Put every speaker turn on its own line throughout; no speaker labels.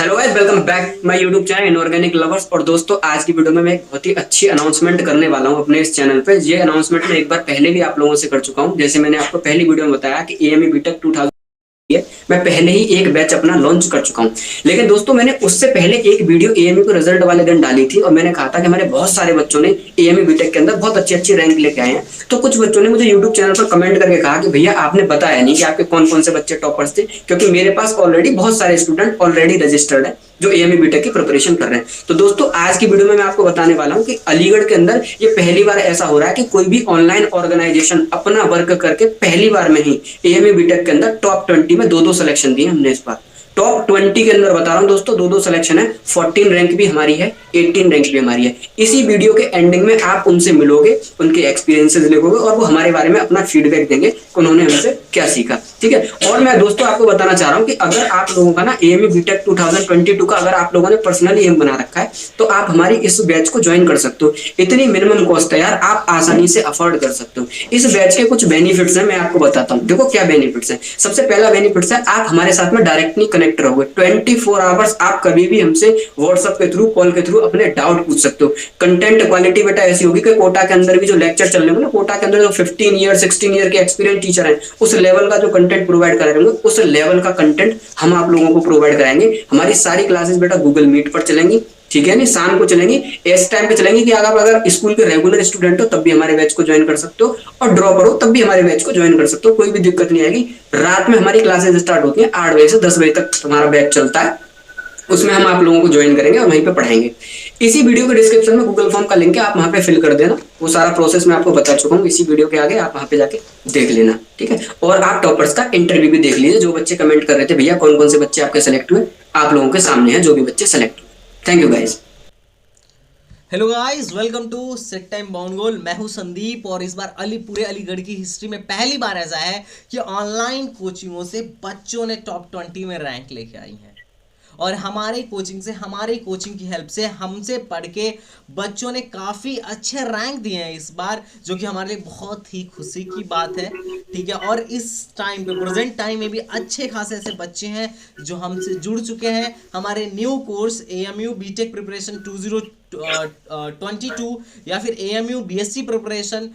Hello guys, welcome back my YouTube channel inorganic lovers. और दोस्तों, आज की वीडियो में मैं एक बहुत ही अच्छी अनाउंसमेंट करने वाला हूं अपने इस चैनल पे। ये अनाउंसमेंट मैं एक बार पहले भी आप लोगों से कर चुका हूं। जैसे मैंने आपको पहली वीडियो में बताया कि एएमयू बीटेक 2000 मैं पहले ही एक बैच अपना लॉन्च कर चुका हूं। लेकिन दोस्तों, मैंने उससे पहले एक वीडियो एएमयू के रिजल्ट वाले दिन डाली थी और मैंने कहा था कि हमारे बहुत सारे बच्चों ने एएमयू बीटेक के अंदर बहुत अच्छी अच्छी रैंक लेके आए हैं। तो कुछ बच्चों ने मुझे यूट्यूब चैनल पर कमेंट करके कहा कि भैया आपने बताया नहीं कि आपके कौन कौन से बच्चे टॉपर्स थे, क्योंकि मेरे पास ऑलरेडी बहुत सारे स्टूडेंट ऑलरेडी रजिस्टर्ड है जो एएमयू बीटेक की प्रिपरेशन कर रहे हैं। तो दोस्तों, आज की वीडियो में मैं आपको बताने वाला हूं कि अलीगढ़ के अंदर ये पहली बार ऐसा हो रहा है कि कोई भी ऑनलाइन ऑर्गेनाइजेशन अपना वर्क करके पहली बार में ही एएमयू बीटेक के अंदर टॉप 20 में दो सिलेक्शन दिए हमने इस बार। टॉप 20 के अंदर बता रहा हूं दोस्तों, दो सिलेक्शन है। 14 रैंक भी हमारी है, 18 रैंक भी हमारी है। इसी वीडियो के एंडिंग में आप उनसे मिलोगे, उनके एक्सपीरियंसेस लिखोगे और वो हमारे बारे में अपना फीडबैक देंगे कि उन्होंने हमसे क्या सीखा। ठीक है। और मैं दोस्तों आपको बताना चाह रहा हूं कि अगर आप लोगों का ना एएमयू बीटेक 2022 का अगर आप लोगों ने पर्सनली एम बना रखा है तो आप हमारी इस बैच को ज्वाइन कर सकते हो। इतनी मिनिमम कॉस्ट है यार, आप आसानी से अफोर्ड कर सकते हो। इस बैच के कुछ बेनिफिट्स हैं, मैं आपको बताता हूं। देखो क्या बेनिफिट्स हैं। सबसे पहला बेनिफिट्स है, आप हमारे साथ में डायरेक्टली कनेक्ट रहोगे। 24 आवर्स आप कभी भी हमसे व्हाट्सएप के थ्रू, कॉल के थ्रू अपने डाउट पूछ सकते हो। कंटेंट क्वालिटी बेटा ऐसी होगी कि कोटा के अंदर भी जो लेक्चर चल रहे होंगे ना, कोटा के अंदर जो 15 ईयर 16 ईयर के एक्सपीरियंस टीचर हैं, उस लेवल का जो कंटेंट प्रोवाइड कर रहे होंगे, उस लेवल का कंटेंट हम आप लोगों को प्रोवाइड कराएंगे। हमारी सारी क्लासेस बेटा गूगल मीट पर चलेंगी। ठीक है, नहीं शाम को चलेंगी, इस टाइम पे चलेंगी कि अगर स्कूल के रेगुलर स्टूडेंट हो तब भी हमारे बैच को ज्वाइन कर सकते हो, और ड्रॉपर हो तब भी हमारे बैच को ज्वाइन कर सकते हो। कोई भी दिक्कत नहीं आएगी। रात में हमारी क्लासेस स्टार्ट होती हैं 8 बजे से 10 बजे तक हमारा बैच चलता है। उसमें हम आप लोगों को ज्वाइन करेंगे और वहीं पे पढ़ाएंगे। इसी वीडियो के डिस्क्रिप्शन में गूगल फॉर्म का लिंक है, आप वहां पे फिल कर देना। वो सारा प्रोसेस मैं आपको बता चुका हूँ, इसी वीडियो के आगे आप वहां पे जाके देख लेना। ठीक है। और आप टॉपर्स का इंटरव्यू भी देख लीजिए। जो बच्चे कमेंट कर रहे थे भैया कौन कौन से बच्चे आपके सेलेक्ट हुए, आप लोगों के सामने है जो भी बच्चे सेलेक्ट हुए। Thank you guys.
Hello guys, welcome to set time bound goal. मैं हूं संदीप और इस बार पूरे अलीगढ़ की हिस्ट्री में पहली बार ऐसा है कि ऑनलाइन कोचिंगों से बच्चों ने टॉप 20 में रैंक लेके आई हैं। और हमारे कोचिंग की हेल्प से हमसे पढ़ के बच्चों ने काफ़ी अच्छे रैंक दिए हैं इस बार, जो कि हमारे लिए बहुत ही खुशी की बात है। ठीक है। और इस टाइम पे, प्रेजेंट टाइम में भी अच्छे खासे ऐसे बच्चे हैं जो हमसे जुड़ चुके हैं। हमारे new course AMU BTech preparation 2022 या फिर एएमयू बीएससी प्रिपरेशन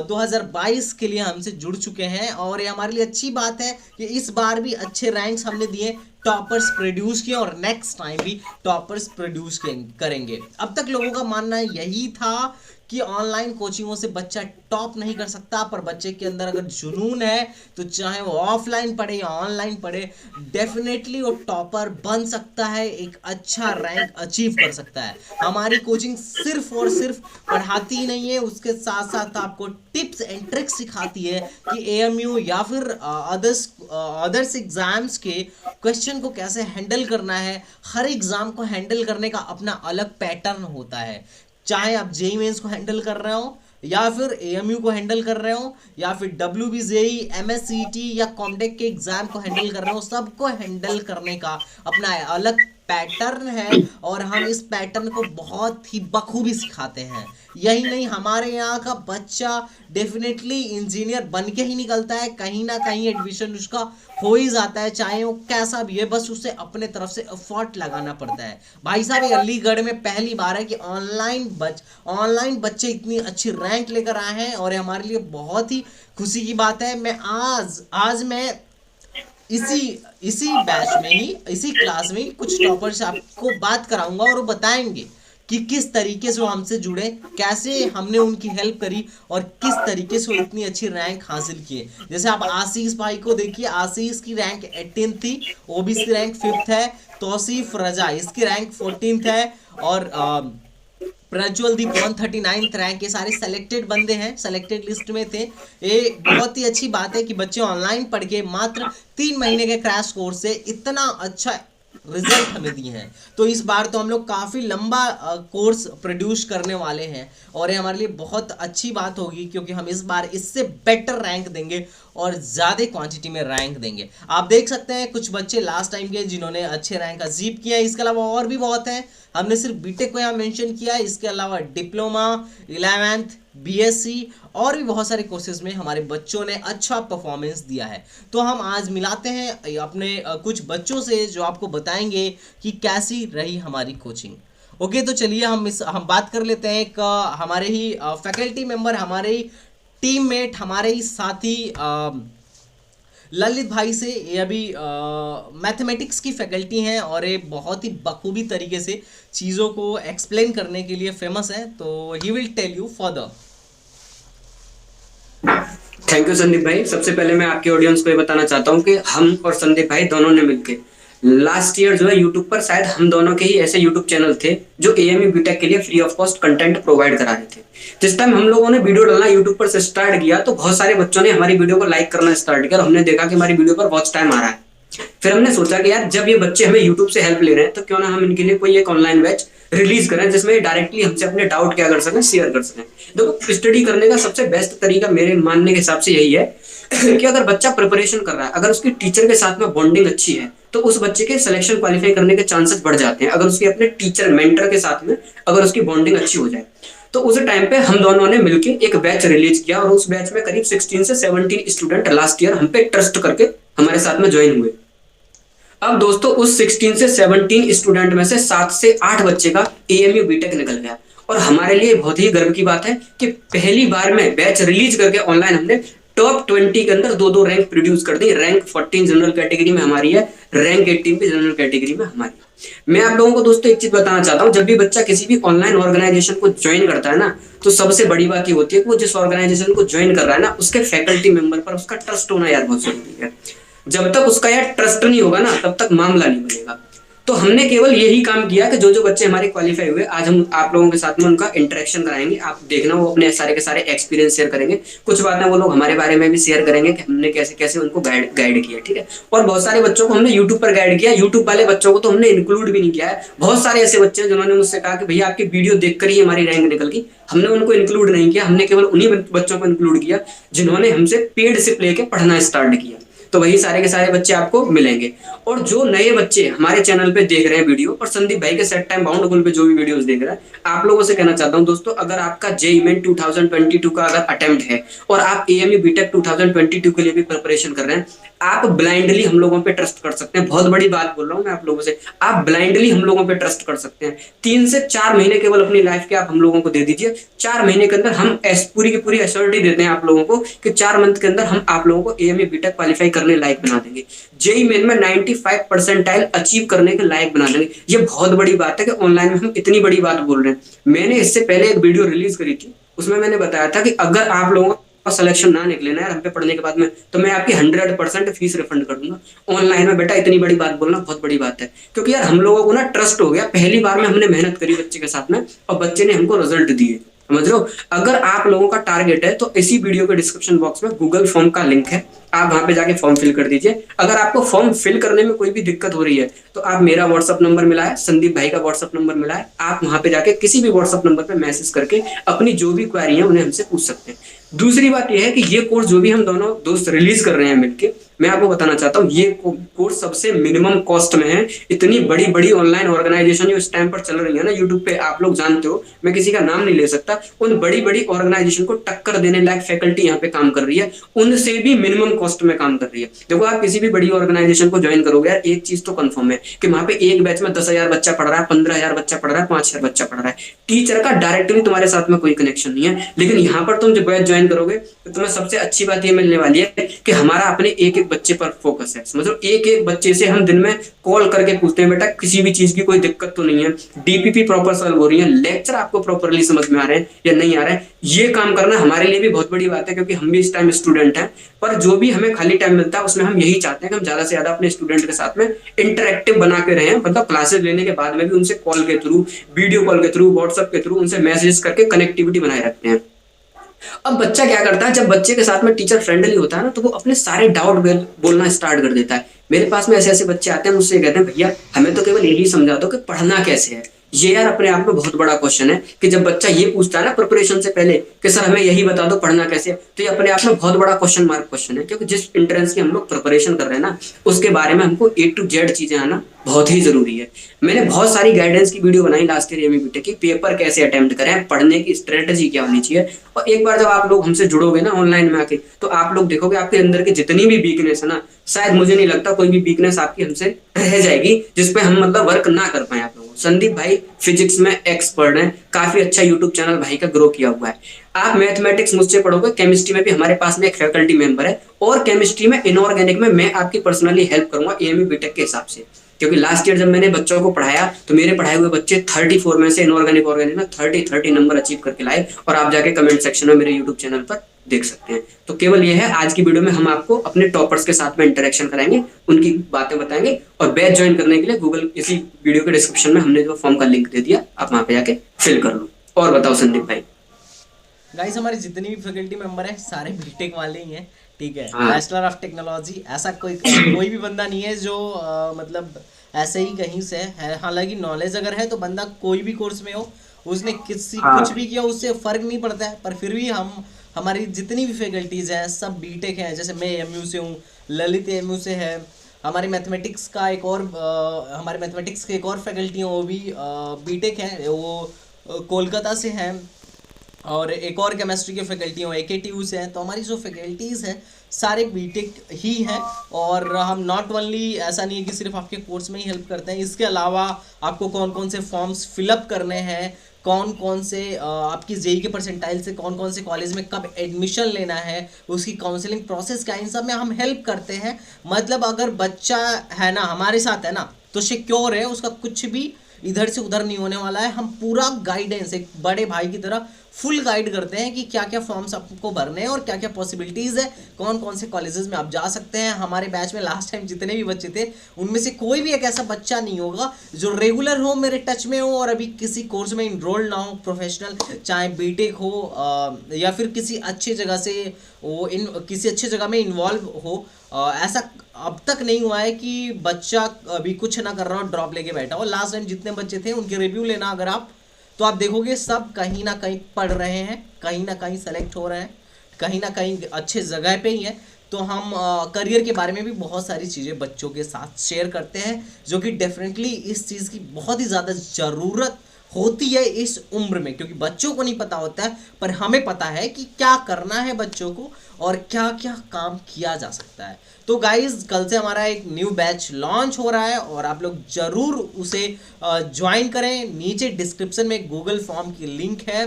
2022 के लिए हमसे जुड़ चुके हैं। और ये हमारे लिए अच्छी बात है कि इस बार भी अच्छे रैंक्स हमने दिए, टॉपर्स प्रोड्यूस किए और नेक्स्ट टाइम भी टॉपर्स प्रोड्यूस करेंगे। अब तक लोगों का मानना यही था कि ऑनलाइन कोचिंगों से बच्चा टॉप नहीं कर सकता, पर बच्चे के अंदर अगर जुनून है तो चाहे वो ऑफलाइन पढ़े या ऑनलाइन पढ़े, डेफिनेटली वो टॉपर बन सकता है, एक अच्छा रैंक अचीव कर सकता है। हमारी कोचिंग सिर्फ और सिर्फ पढ़ाती ही नहीं है, उसके साथ साथ आपको टिप्स एंड ट्रिक्स सिखाती है कि एएमयू या फिर अदर्स एग्जाम्स के क्वेश्चन को कैसे हैंडल करना है। हर एग्जाम को हैंडल करने का अपना अलग पैटर्न होता है। चाहे आप जेईई मेंस को हैंडल कर रहे हो या फिर एएमयू को हैंडल कर रहे हो या फिर डब्ल्यूबीजेई, एमएससीटी या कॉमटेक के एग्जाम को हैंडल कर रहे हो, सबको हैंडल करने का अपना अलग पैटर्न है और हम इस पैटर्न को बहुत ही बखूबी सिखाते हैं। यही नहीं, हमारे यहाँ का बच्चा डेफिनेटली इंजीनियर बन के ही निकलता है। कहीं ना कहीं एडमिशन उसका हो ही जाता है, चाहे वो कैसा भी है, बस उसे अपने तरफ से एफर्ट लगाना पड़ता है। भाई साहब, ये अलीगढ़ में पहली बार है कि ऑनलाइन बच्चे इतनी अच्छी रैंक लेकर आए हैं और ये हमारे लिए बहुत ही खुशी की बात है। मैं आज मैं इसी बैच में ही, इसी क्लास में ही कुछ टॉपर्स आपको बात कराऊंगा और वो बताएंगे कि किस तरीके से वो हमसे जुड़े, कैसे हमने उनकी हेल्प करी और किस तरीके से वो इतनी अच्छी रैंक हासिल किए। जैसे आप आशीष भाई को देखिए, आशीष की रैंक 18 थी, ओबीसी रैंक 5th है। तौसीफ रजा, इसकी रैंक 14th है। और प्रज्वलदीप 139th रैंक। ये सारे सेलेक्टेड बंदे हैं, सेलेक्टेड लिस्ट में थे। ये बहुत ही अच्छी बात है कि बच्चे ऑनलाइन पढ़ के मात्र 3 महीने के क्रैश कोर्स से इतना अच्छा रिजल्ट हमें दिए हैं। तो इस बार तो हम लोग काफ़ी लंबा कोर्स प्रोड्यूस करने वाले हैं और ये हमारे लिए बहुत अच्छी बात होगी, क्योंकि हम इस बार इससे बेटर रैंक देंगे और ज़्यादा क्वांटिटी में रैंक देंगे। आप देख सकते हैं कुछ बच्चे लास्ट टाइम के जिन्होंने अच्छे रैंक अचीव किया है। इसके अलावा और भी बहुत हैं, हमने सिर्फ बीटेक को यहाँ मेंशन किया है। इसके अलावा डिप्लोमा, 11th, बीएससी और भी बहुत सारे कोर्सेज में हमारे बच्चों ने अच्छा परफॉर्मेंस दिया है। तो हम आज मिलाते हैं अपने कुछ बच्चों से जो आपको बताएंगे कि कैसी रही हमारी कोचिंग। ओके, तो चलिए हम बात कर लेते हैं एक हमारे ही फैकल्टी मेंबर, हमारे ही टीममेट, हमारे ही साथी ललित भाई से। ये अभी मैथमेटिक्स की फैकल्टी हैं और ये बहुत ही बखूबी तरीके से चीज़ों को एक्सप्लेन करने के लिए फेमस है। तो he will tell you further.
Thank you Sandeep भाई। सबसे पहले मैं आपके ऑडियंस को ये बताना चाहता हूँ कि हम और संदीप भाई दोनों ने मिलकर लास्ट ईयर जो है यूट्यूब पर शायद हम दोनों के ही ऐसे यूट्यूब चैनल थे जो एएमयू बीटेक के लिए free of cost content provide करा रहे थे। जिस टाइम हम लोगों ने वीडियो डालना यूट्यूब पर से स्टार्ट किया तो बहुत सारे बच्चों ने हमारी वीडियो को लाइक करना स्टार्ट किया और हमने देखा कि हमारी वीडियो पर वॉच टाइम आ रहा है। फिर हमने सोचा कि यार जब ये बच्चे हमें यूट्यूब से हेल्प ले रहे हैं तो क्यों ना हम इनके लिए कोई एक ऑनलाइन बैच रिलीज करें जिसमें डायरेक्टली हमसे अपने डाउट क्या कर सकें, शेयर कर सकें। देखो, स्टडी करने का सबसे बेस्ट तरीका मेरे मानने के हिसाब से यही है कि अगर बच्चा प्रिपरेशन कर रहा है, अगर उसकी टीचर के साथ में बॉन्डिंग अच्छी है तो उस बच्चे के सिलेक्शन क्वालिफाई करने के चांसेस बढ़ जाते हैं। अगर उसकी अपने टीचर मेंटर के साथ में अगर उसकी बॉन्डिंग अच्छी हो जाए तो उस टाइम पे हम दोनों ने मिलकर एक बैच रिलीज किया और उस बैच में करीब 16 से 17 स्टूडेंट लास्ट ईयर हम पे ट्रस्ट करके हमारे साथ में ज्वाइन हुए। अब दोस्तों उस 16 से 17 स्टूडेंट में से 7 से 8 बच्चे का एएमयू बीटेक निकल गया और हमारे लिए बहुत ही गर्व की बात है कि पहली बार में बैच रिलीज करके ऑनलाइन हमने टॉप 20 के अंदर दो रैंक प्रोड्यूस कर दी। रैंक 14 जनरल कैटेगरी में हमारी है, रैंक 18 भी जनरल कैटेगरी में हमारी है। मैं आप लोगों को दोस्तों एक चीज बताना चाहता हूं, जब भी बच्चा किसी भी ऑनलाइन ऑर्गेनाइजेशन को ज्वाइन करता है ना तो सबसे बड़ी बात ये होती है कि वो जिस ऑर्गेनाइजेशन को ज्वाइन कर रहा है ना उसके फैकल्टी मेंबर पर उसका ट्रस्ट होना यार बहुत जरूरी है। जब तक उसका यार ट्रस्ट नहीं होगा ना तब तक मामला नहीं बनेगा। तो हमने केवल यही काम किया कि जो जो बच्चे हमारे क्वालिफाई हुए आज हम आप लोगों के साथ में उनका इंटरेक्शन कराएंगे। आप देखना वो अपने सारे के सारे एक्सपीरियंस शेयर करेंगे, कुछ बातें वो लोग हमारे बारे में भी शेयर करेंगे कि हमने कैसे कैसे उनको गाइड किया, ठीक है। और बहुत सारे बच्चों को हमने यूट्यूब पर गाइड किया, यूट्यूब वाले बच्चों को तो हमने इंक्लूड भी नहीं किया है। बहुत सारे ऐसे बच्चे हैं जिन्होंने मुझसे कहा कि भैया आपकी वीडियो देखकर ही हमारी रैंक निकल गई, हमने उनको इंक्लूड नहीं किया। हमने केवल उन्हीं बच्चों को इंक्लूड किया जिन्होंने हमसे पेड सिप लेके पढ़ना स्टार्ट किया। तो वही सारे के सारे बच्चे आपको मिलेंगे। और जो नए बच्चे हमारे चैनल पे देख रहे हैं वीडियो और संदीप भाई के सेट टाइम बाउंड पे जो भी वीडियोस देख रहे हैं, आप लोगों से कहना चाहता हूं दोस्तों, अगर आपका जेईई मेन 2022 का अगर अटेम्प्ट है और आप एएमयू बीटेक 2022 के लिए भी प्रिपरेशन कर रहे हैं, आप ब्लाइंडली हम लोगों पे ट्रस्ट कर सकते हैं। बहुत बड़ी बात बोल रहा हूं मैं आप लोगों से, आप ब्लाइंडली हम लोगों पे ट्रस्ट कर सकते हैं। 3 से 4 महीने केवल अपनी लाइफ के आप हम लोगों को दे दीजिए। 4 महीने के अंदर हम पूरी की पूरी एश्योरिटी देते हैं आप लोगों को कि 4 मंथ के अंदर हम आप लोगों को एएमयू बीटेक क्वालिफाई करने लायक बना देंगे। जेईई मेन में 95 परसेंटाइल अचीव करने के लायक बना देंगे। ये बहुत बड़ी बात है कि ऑनलाइन में हम इतनी बड़ी बात बोल रहे हैं। मैंने इससे पहले एक वीडियो रिलीज करी थी, उसमें मैंने बताया था कि अगर आप लोगों का सिलेक्शन ना निकले ना यार हम पे पढ़ने के बाद में तो मैं आपकी 100% फीस रिफंड कर दूंगा। ऑनलाइन में बेटा इतनी बड़ी बात बोलना बहुत बड़ी बात है, क्योंकि यार हम लोगों को ना ट्रस्ट हो गया। पहली बार में हमने मेहनत करी बच्चे के साथ में और बच्चे ने हमको रिजल्ट दिए, समझ लो। अगर आप लोगों का टारगेट है तो इसी वीडियो के डिस्क्रिप्शन बॉक्स में गूगल फॉर्म का लिंक है, आप वहां पे जाके फॉर्म फिल कर दीजिए। अगर आपको फॉर्म फिल करने में कोई भी दिक्कत हो रही है तो आप मेरा व्हाट्सअप नंबर मिला है, संदीप भाई का व्हाट्सअप नंबर मिला है, आप वहां पे जाके किसी भी व्हाट्सअप नंबर पे मैसेज करके अपनी जो भी क्वेरी है उन्हें हमसे पूछ सकते हैं। दूसरी बात यह है कि ये कोर्स जो भी हम दोनों दोस्त रिलीज कर रहे हैं मिलके, मैं आपको बताना चाहता हूँ ये कोर्स सबसे मिनिमम कॉस्ट में है। इतनी बड़ी बड़ी ऑनलाइन ऑर्गेनाइजेशन जो इस टाइम पर चल रही है ना यूट्यूब पे, आप लोग जानते हो, मैं किसी का नाम नहीं ले सकता, उन बड़ी बड़ी ऑर्गेनाइजेशन को टक्कर देने लायक फैकल्टी यहाँ पे काम कर रही है, उनसे भी मिनिमम कॉस्ट में काम कर रही है। देखो आप किसी भी बड़ी ऑर्गेनाइजेशन को ज्वाइन करोगे यार, एक चीज तो कंफर्म है कि वहां पे एक बैच में 10,000 बच्चा पढ़ रहा है, 15,000 बच्चा पढ़ रहा है, 5,000 बच्चा पढ़ रहा है। टीचर का डायरेक्टली तुम्हारे साथ में कोई कनेक्शन नहीं है। लेकिन यहाँ पर तुम जब बैच ज्वाइन करोगे तो तुम्हें सबसे अच्छी बात ये मिलने वाली है कि हमारा अपने एक एक बच्चे पर फोकस है। समझो, एक एक बच्चे से हम दिन में कॉल करके पूछते हैं बेटा किसी भी चीज की कोई दिक्कत तो नहीं है, डीपीपी प्रॉपर सॉल्व हो रही है, लेक्चर आपको प्रॉपरली समझ में आ रहे हैं या नहीं आ रहे हैं। ये काम करना हमारे लिए भी बहुत बड़ी बात है, क्योंकि हम भी इस टाइम स्टूडेंट हैं, पर जो भी हमें खाली टाइम मिलता है उसमें हम यही चाहते हैं कि हम ज्यादा से ज्यादा अपने स्टूडेंट के साथ में इंटरेक्टिव बना के रहें। मतलब क्लासेस लेने के बाद में भी उनसे कॉल के थ्रू, वीडियो कॉल के थ्रू, व्हाट्सएप के थ्रू उनसे मैसेज करके कनेक्टिविटी बनाए रखते हैं। अब बच्चा क्या करता है, जब बच्चे के साथ में टीचर फ्रेंडली होता है ना तो वो अपने सारे डाउट बोलना स्टार्ट कर देता है। मेरे पास में ऐसे ऐसे बच्चे आते हैं, मुझसे कहते हैं भैया हमें तो केवल यही समझा दो कि पढ़ना कैसे है, ये यार अपने आप में बहुत बड़ा क्वेश्चन है कि जब बच्चा ये पूछता है ना प्रिपरेशन से पहले कि सर हमें यही बता दो पढ़ना कैसे, तो ये अपने आप में बहुत बड़ा क्वेश्चन मार्क क्वेश्चन है, क्योंकि जिस एंट्रेंस की हम लोग प्रिपरेशन कर रहे हैं ना उसके बारे में हमको A to Z चीजें आना बहुत ही जरूरी है। मैंने बहुत सारी गाइडेंस की वीडियो बनाई लास्ट ईयर एमए बीटेक की, पेपर कैसे अटेम्प्ट करें, पढ़ने की स्ट्रेटेजी क्या होनी चाहिए। और एक बार जब आप लोग हमसे जुड़ोगे ना ऑनलाइन में आके, तो आप लोग देखोगे आपके अंदर की जितनी भी वीकनेस है ना, शायद मुझे नहीं लगता कोई भी वीकनेस आपकी हमसे रह जाएगी जिसपे हम मतलब वर्क ना कर पाए आप लोगों। संदीप भाई फिजिक्स में एक्सपर्ट हैं, काफी अच्छा यूट्यूब चैनल भाई का ग्रो किया हुआ है। आप मैथमेटिक्स मुझसे पढ़ोगे, केमिस्ट्री में भी हमारे पास में एक फैकल्टी मेंबर है, और केमिस्ट्री में इनऑर्गेनिक में मैं आपकी पर्सनली हेल्प करूंगा एएमयू बीटेक के हिसाब से। क्योंकि लास्ट ईयर जब मैंने बच्चों को पढ़ाया तो मेरे पढ़ाए हुए बच्चे 34 में से इनऑर्गेनिक ऑर्गेनिक में 30 नंबर अचीव करके लाए, और आप जाके कमेंट सेक्शन में मेरे यूट्यूब चैनल पर देख सकते हैं। तो केवल ये है, आज की वीडियो में हम आपको अपने टॉपर्स के साथ में इंटरेक्शन कराएंगे, उनकी बातें बताएंगे, और बैच ज्वाइन करने के लिए गूगल इसी वीडियो के डिस्क्रिप्शन में हमने जो फॉर्म का लिंक दे दिया, आप वहां पे जाके फिल कर लो। और बताओ संदीप भाई।
गाइस हमारे जितने भी फैकल्टी मेंबर हैं सारे बीटेक वाले ही हैं, ठीक है,
हाँ।
Bachelor of technology. ऐसा कोई भी बंदा नहीं है जो मतलब ऐसे ही कहीं से है। हालांकि नॉलेज अगर है तो बंदा कोई भी कोर्स में हो, उसने
हाँ।
कुछ भी किया उससे फर्क नहीं पड़ता है। पर फिर भी हमारी जितनी भी फैकल्टीज हैं सब बीटेक हैं। जैसे मैं एमयू से हूँ, ललित एमयू से है, हमारे मैथमेटिक्स के एक और फैकल्टी हैं वो भी बीटेक हैं, वो कोलकाता से हैं, और एक और केमिस्ट्री के फैकल्टी हो AKTU से हैं। तो हमारी जो फैकल्टीज़ हैं सारे बीटेक ही हैं, और हम नॉट ओनली ऐसा नहीं है कि सिर्फ आपके कोर्स में ही हेल्प करते हैं, इसके अलावा आपको कौन कौन से फॉर्म्स फिलअप करने हैं, कौन कौन से आपकी जेई के परसेंटाइल से कौन कौन से कॉलेज में कब एडमिशन लेना है, उसकी काउंसलिंग प्रोसेस क्या है, इन सब में हम हेल्प करते हैं। मतलब अगर बच्चा है ना हमारे साथ है ना तो सिक्योर है, उसका कुछ भी इधर से उधर नहीं होने वाला है। हम पूरा गाइडेंस एक बड़े भाई की तरह फुल गाइड करते हैं कि क्या क्या फॉर्म्स आपको भरने हैं और क्या क्या पॉसिबिलिटीज़ है, कौन कौन से कॉलेजेस में आप जा सकते हैं। हमारे बैच में लास्ट टाइम जितने भी बच्चे थे उनमें से कोई भी एक ऐसा बच्चा नहीं होगा जो रेगुलर हो, मेरे टच में हो और अभी किसी कोर्स में इनरोल्ड ना हो, प्रोफेशनल, चाहे बीटेक हो या फिर किसी अच्छी जगह से वो किसी अच्छी जगह में इन्वॉल्व हो। ऐसा अब तक नहीं हुआ है कि बच्चा अभी कुछ ना कर रहा हो ड्रॉप लेके बैठा हो। लास्ट टाइम जितने बच्चे थे उनके रिव्यू लेना अगर आप, तो आप देखोगे सब कहीं ना कहीं पढ़ रहे हैं, कहीं ना कहीं सेलेक्ट हो रहे हैं, कहीं ना कहीं अच्छे जगह पे ही है। तो हम करियर के बारे में भी बहुत सारी चीज़ें बच्चों के साथ शेयर करते हैं, जो कि डेफिनेटली इस चीज़ की बहुत ही ज़्यादा ज़रूरत होती है इस उम्र में, क्योंकि बच्चों को नहीं पता होता है पर हमें पता है कि क्या करना है बच्चों को और क्या क्या काम किया जा सकता है। तो गाइज कल से हमारा एक न्यू बैच लॉन्च हो रहा है और आप लोग ज़रूर उसे ज्वाइन करें। नीचे डिस्क्रिप्शन में गूगल फॉर्म की लिंक है,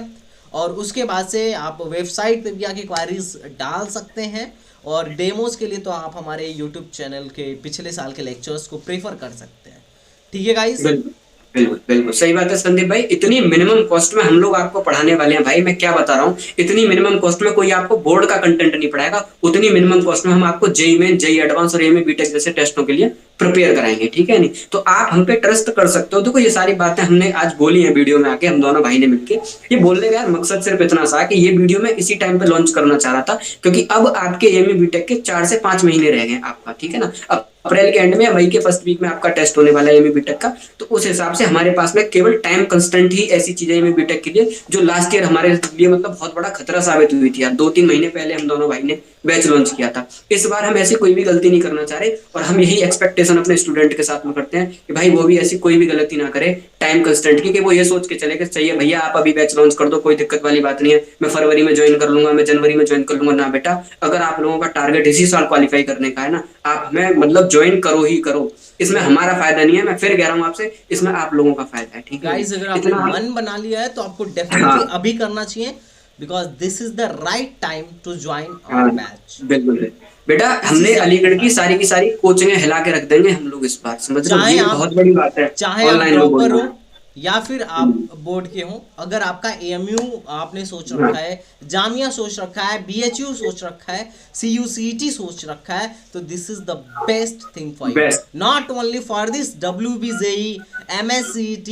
और उसके बाद से आप वेबसाइट पे भी आके क्वारीज डाल सकते हैं, और डेमोज के लिए तो आप हमारे यूट्यूब चैनल के पिछले साल के लेक्चर्स को प्रेफर कर सकते हैं। ठीक है गाइज?
बिल्कुल बिल्कुल सही बात है संदीप भाई। इतनी मिनिमम कॉस्ट में हम लोग आपको पढ़ाने वाले हैं भाई, मैं क्या बता रहा हूँ। इतनी मिनिमम कॉस्ट में कोई आपको बोर्ड का कंटेंट नहीं पढ़ाएगा, उतनी मिनिमम कॉस्ट में हम आपको जेई मेन, जेई एडवांस और एमए बीटेक जैसे टेस्टों के लिए प्रिपेयर कराएंगे, ठीक है नहीं। तो आप हम पे ट्रस्ट कर सकते हो। देखो ये सारी बातें हमने आज बोली है वीडियो में आके, हम दोनों भाई ने मिलके। ये बोलने का यार मकसद सिर्फ इतना सा कि ये वीडियो में इसी टाइम पे लॉन्च करना चाह रहा था, क्योंकि अब आपके एमए बीटेक के 4 से 5 महीने रह गए आपका, ठीक है ना। अब अप्रैल के एंड में या मई के फर्स्ट वीक में आपका टेस्ट होने वाला है एमए बीटेक का। तो उस हिसाब से हमारे पास में केवल टाइम कंस्टेंट ही ऐसी चीजें एमए बीटेक के लिए जो लास्ट ईयर हमारे लिए मतलब बहुत बड़ा खतरा साबित हुई थी यार। 2-3 महीने पहले हम दोनों भाई ने बैच लॉन्च किया था। इस बार हम ऐसी कोई भी गलती नहीं करना चाह रहे, और हम यही एक्सपेक्टेशन अपने स्टूडेंट के साथ में करते हैं कि भाई वो भी ऐसी कोई भी गलती ना करे टाइम कंस्टेंट की, कि वो ये सोच के चले कि चाहिए भैया आप अभी बैच लॉन्च कर दो, कोई दिक्कत वाली बात नहीं है, मैं फरवरी में ज्वाइन कर लूंगा, मैं जनवरी में ज्वाइन कर लूंगा। ना बेटा, अगर आप लोगों का टारगेट इसी साल क्वालिफाई करने का है ना, आप हमें मतलब ज्वाइन करो ही करो। इसमें हमारा फायदा नहीं है, मैं फिर कह रहा हूँ आपसे, इसमें आप लोगों का फायदा है, ठीक है।
गाइस अगर आपने मन बना लिया है तो आपको डेफिनेटली अभी करना चाहिए, because this is the right time to join our batch.
बिल्कुल बेटा, हमने अलीगढ़ की सारी कोचिंगें हिला के रख देंगे हम लोग इस बार, समझ रहे हो। ये बहुत बड़ी बात है।
चाहे आप ड्रॉपर हो या फिर आप बोर्ड के हो, अगर आपका एएमयू आपने सोच रखा है, जामिया सोच रखा है, बीएचयू सोच रखा है, सीयूसीटी सोच रखा है, तो this is the best thing for you. Not only for this, WBJEE, MSCET,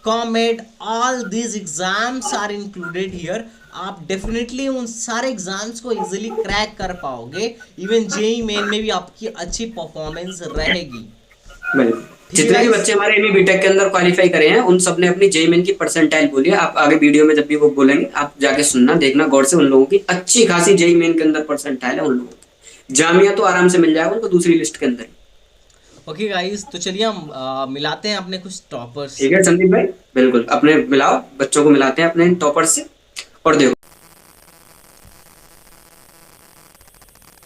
COMED, all these exams are included here. आप डेफिनेटली उन सारे एग्जाम्स को इजीली क्रैक कर पाओगे। इवन जेई मेन में भी आपकी अच्छी परफॉर्मेंस रहेगी। ठीक है
जितने भी
guys?
बच्चे हमारे एमई बीटेक के अंदर क्वालिफाई करे हैं उन सब ने अपनी जेई मेन की परसेंटाइल बोली है। आप आगे वीडियो में जब भी वो बोलेंगे आप जाके सुनना देखना गौर से, उन लोगों की अच्छी खासी जेई मेन के अंदर परसेंटाइल है उन लोगों की। जामिया तो आराम से मिल जाएगा उनको दूसरी लिस्ट के अंदर।
ओके गाइस, तो चलिए हम मिलाते हैं अपने कुछ टॉपर्स।
ठीक है संदीप भाई, बिल्कुल अपने मिलाओ, बच्चों को मिलाते हैं अपने टॉपर से। और देखो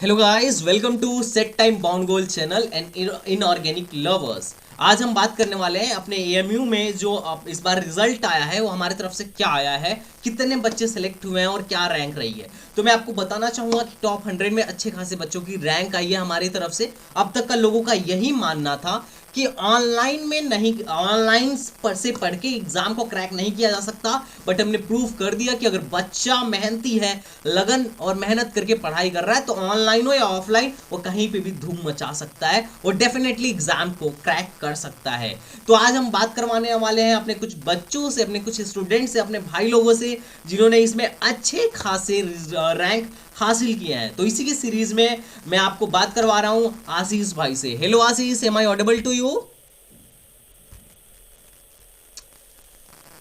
hello guys, welcome to set time bound goal channel and inorganic lovers. आज हम बात करने वाले हैं अपने एएमयू में जो अब इस बार रिजल्ट आया है वो हमारी तरफ से क्या आया है, कितने बच्चे सेलेक्ट हुए हैं और क्या रैंक रही है। तो मैं आपको बताना चाहूंगा कि टॉप 100 में अच्छे खासे बच्चों की रैंक आई है हमारी तरफ से। अब तक का लोगों का यही मानना था कि ऑनलाइन में नहीं, ऑनलाइन पर से पढ़ के एग्जाम को क्रैक नहीं किया जा सकता, बट हमने प्रूव कर दिया कि अगर बच्चा मेहनती है, लगन और मेहनत करके पढ़ाई कर रहा है तो ऑनलाइन हो या ऑफलाइन वो कहीं पे भी धूम मचा सकता है, वो डेफिनेटली एग्जाम को क्रैक कर सकता है। तो आज हम बात करवाने वाले हैं अपने कुछ बच्चों से, अपने कुछ स्टूडेंट से, अपने भाई लोगों से जिन्होंने इसमें अच्छे खासे रैंक हासिल किए हैं। तो इसी की सीरीज में मैं आपको बात करवा रहा हूं आशीष भाई से। Hello Ashish, am I audible to you?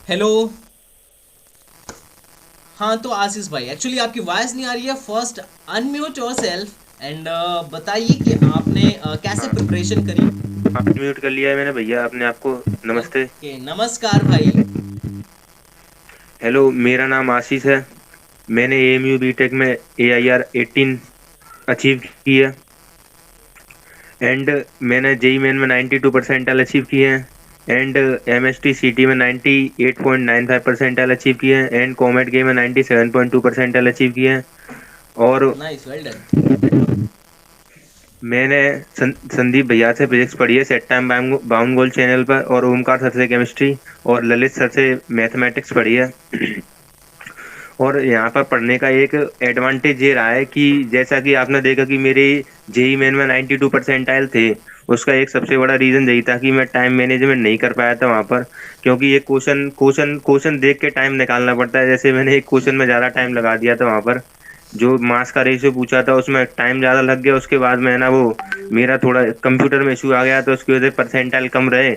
Hello. हाँ तो आशीष भाई, एक्चुअली आपकी वॉइस नहीं आ रही है। फर्स्ट अनम्यूट योरसेल्फ एंड बताइए कि आपने कैसे प्रिपरेशन करी।
म्यूट कर लिया है मैंने भैया अपने आप को। नमस्ते।
नमस्कार भाई।
हेलो, मेरा नाम आशीष है। मैंने एएमयू बीटेक में AIR 18 अचीव की है एंड मैंने जेई मेन में 92 परसेंटाइल अचीव किए हैं एंड MST CT में 98.95 परसेंटाइल अचीव किए हैं एंड कॉमेट के में 97.2 परसेंटाइल अचीव किए हैं। और
नाइस, वेल डन।
मैंने संदीप भैया से फिजिक्स पढ़ी है set time bound goal channel पर, और ओमकार सर से केमिस्ट्री और ललित सर से मैथमेटिक्स पढ़ी है। और यहाँ पर पढ़ने का एक एडवांटेज ये रहा है कि जैसा कि आपने देखा कि मेरे जेई मेन में 92 परसेंटाइल थे, उसका एक सबसे बड़ा रीज़न यही था कि मैं टाइम मैनेजमेंट नहीं कर पाया था वहाँ पर, क्योंकि ये क्वेश्चन देख के टाइम निकालना पड़ता है। जैसे मैंने एक क्वेश्चन में ज़्यादा टाइम लगा दिया था वहाँ पर, जो मास का रेशियो पूछा था उसमें टाइम ज़्यादा लग गया। उसके बाद में ना वो मेरा थोड़ा कंप्यूटर में इशू आ गया तो उसकी वजह से परसेंटाइल कम रहे।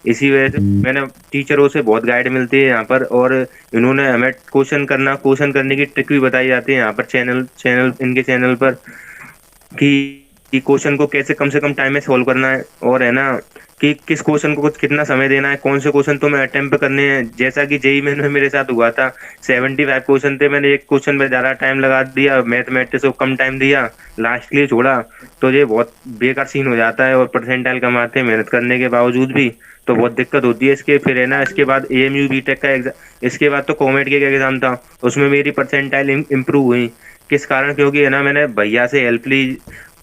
इसी वजह से मैंने टीचरों से बहुत गाइड मिलती है यहाँ पर, और इन्होंने हमें क्वेश्चन करने की ट्रिक भी बताई जाती है यहाँ पर इनके चैनल पर, कि क्वेश्चन को कैसे कम से कम टाइम में सॉल्व करना है, और है ना कि किस क्वेश्चन को कितना समय देना है, कौन से क्वेश्चन तुम्हें अटेम्प्ट करने हैं। जैसा कि जेई में मेरे साथ हुआ था, 75 क्वेश्चन थे, मैंने एक क्वेश्चन में ज़्यादा टाइम लगा दिया, मैथमेटिक्स को कम टाइम दिया, लास्ट के लिए छोड़ा, तो ये बहुत बेकार सीन हो जाता है और परसेंटाइल कम आते हैं मेहनत करने के बावजूद भी, तो बहुत दिक्कत होती है। इसके फिर है ना, इसके बाद एएमयू बीटेक का एग्जाम, इसके बाद तो कॉमेट के एग्जाम था, उसमें मेरी परसेंटाइल इम्प्रूव हुई। किस कारण? क्योंकि है ना मैंने भैया से हेल्प ली,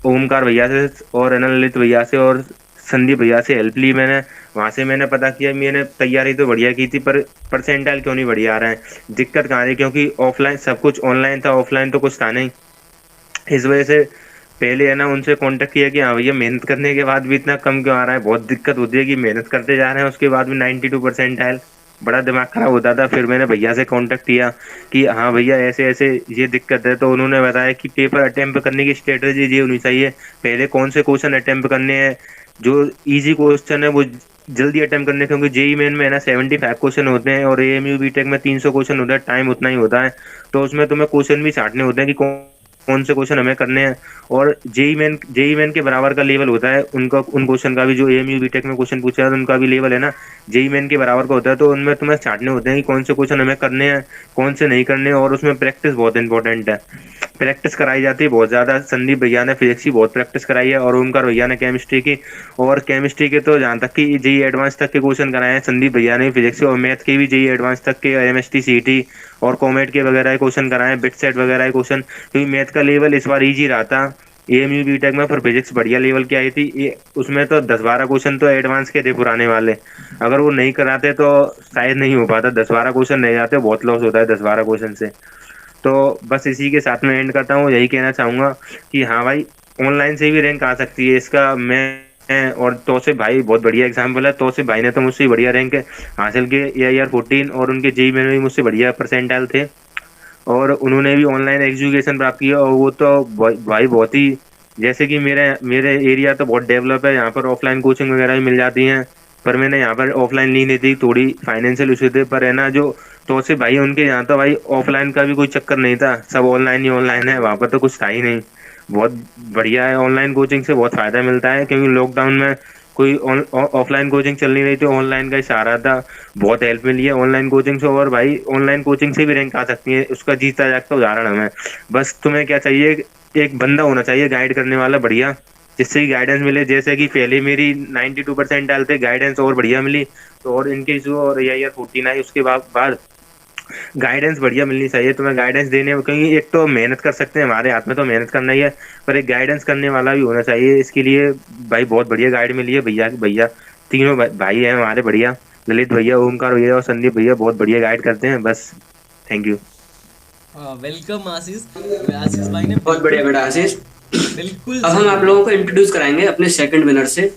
ओमकार भैया से और है ना ललित भैया से और संदीप भैया से हेल्प ली मैंने। वहाँ से मैंने पता किया, मैंने तैयारी तो बढ़िया की थी पर परसेंटाइल क्यों नहीं बढ़िया आ रहा है, दिक्कत कहाँ रही? क्योंकि ऑफलाइन सब कुछ ऑनलाइन था, ऑफलाइन तो कुछ था नहीं। इस वजह से पहले है ना उनसे कांटेक्ट किया कि हाँ भैया मेहनत करने के बाद भी इतना कम क्यों आ रहा है, बहुत दिक्कत होती है कि मेहनत करते जा रहे हैं उसके बाद भी 92 परसेंटाइल, बड़ा दिमाग खराब होता था। फिर मैंने भैया से कांटेक्ट किया कि हाँ भैया ऐसे ऐसे ये दिक्कत है, तो उन्होंने बताया कि पेपर अटेम्प्ट करने की स्ट्रेटजी ये होनी चाहिए, पहले कौन से क्वेश्चन अटेम्प्ट करने हैं, जो इजी क्वेश्चन है वो जल्दी अटेम्प्ट करने, क्योंकि जेई मेन में है ना 75 क्वेश्चन होते हैं और एएमयू बीटेक में 300 क्वेश्चन होता है, टाइम उतना ही होता है, तो उसमें तुम्हें क्वेश्चन भी छांटने होते हैं कि कौन से क्वेश्चन हमें करने हैं। और जेई मेन के बराबर का लेवल होता है उनका, उन क्वेश्चन का भी, जो एएमयू बीटेक में क्वेश्चन पूछा है उनका भी लेवल है ना जेई मेन के बराबर का होता है, तो उनमें तुम्हें छांटने होते हैं कि कौन से क्वेश्चन हमें करने हैं, कौन से नहीं करने। और उसमें प्रैक्टिस बहुत इंपॉर्टेंट है, प्रैक्टिस कराई जाती है बहुत ज़्यादा। संदीप भैया ने फिजिक्स की बहुत प्रैक्टिस कराई है और ओमकार भैया ने केमिस्ट्री की, और केमिस्ट्री के तो जहाँ तक कि जेई एडवांस तक के क्वेश्चन कराए हैं संदीप भैया ने फिजिक्स के, और मैथ के भी जेई एडवांस तक के MST CT और कॉमेट के वगैरह क्वेश्चन कराए हैं, बिट सेट वगैरह क्वेश्चन, क्योंकि मैथ का लेवल इस बार ईजी रहा था एएमयू बीटेक में, पर फिजिक्स बढ़िया लेवल की आई थी। उसमें तो 10-12 क्वेश्चन तो एडवांस के थे पुराने वाले, अगर वो नहीं कराते तो शायद नहीं हो पाता, 10-12 क्वेश्चन रह जाते, बहुत लॉस होता है 10-12 क्वेश्चन से। तो बस इसी के साथ में एंड करता हूँ, यही कहना चाहूँगा कि हाँ भाई ऑनलाइन से भी रैंक आ सकती है, इसका मैं और तौसिफ भाई बहुत बढ़िया एग्जाम्पल है। तौसिफ भाई ने तो मुझसे बढ़िया रैंक हासिल किए AIR 14, और उनके जेई में भी मुझसे बढ़िया परसेंटाइल थे, और उन्होंने भी ऑनलाइन एजुकेशन प्राप्त किया, और वो तो भाई बहुत ही जैसे कि मेरे एरिया तो बहुत डेवलप है, यहाँ पर ऑफलाइन कोचिंग वगैरह भी मिल जाती हैं, पर मैंने यहाँ पर ऑफलाइन ली नहीं थी, थोड़ी फाइनेंशियल इशू थे। पर है ना, जो तो से भाई उनके यहाँ तो भाई ऑफलाइन का भी कोई चक्कर नहीं था, सब ऑनलाइन ही ऑनलाइन है, वहाँ पर तो कुछ था ही नहीं। बहुत बढ़िया है, ऑनलाइन कोचिंग से बहुत फायदा मिलता है, क्योंकि लॉकडाउन में कोई ऑफलाइन कोचिंग चल नहीं रही थी, ऑनलाइन का ही सहारा था। बहुत हेल्प मिली है ऑनलाइन कोचिंग से, और भाई ऑनलाइन कोचिंग से भी रैंक आ सकती है, उसका जीता जागता उदाहरण है। बस तुम्हें क्या चाहिए, एक बंदा होना चाहिए गाइड करने वाला बढ़िया, जिससे कि गाइडेंस मिले। जैसे कि पहले मेरी 92% थे, गाइडेंस और बढ़िया मिली, तो और इनके जो और या 14 आई, उसके बाद गाइडेंस बढ़िया मिलनी चाहिए तुम्हें, गाइडेंस देने में। क्योंकि एक तो मेहनत कर सकते हैं, हमारे हाथ में तो मेहनत करना ही है, पर एक गाइडेंस करने वाला भी होना चाहिए। इसके लिए भाई बहुत बढ़िया गाइड मिली है, भैया भैया तीनों भाई हैं हमारे बढ़िया, ललित भैया, ओमकार भैया और संदीप भैया बहुत बढ़िया गाइड करते हैं। बस थैंक यू।
वेलकम आशीष। आशीष भाई ने
बहुत बढ़िया बेटा आशीष।
बिल्कुल
अब हम आप लोगों को इंट्रोड्यूस कराएंगे अपने सेकंड विनर से,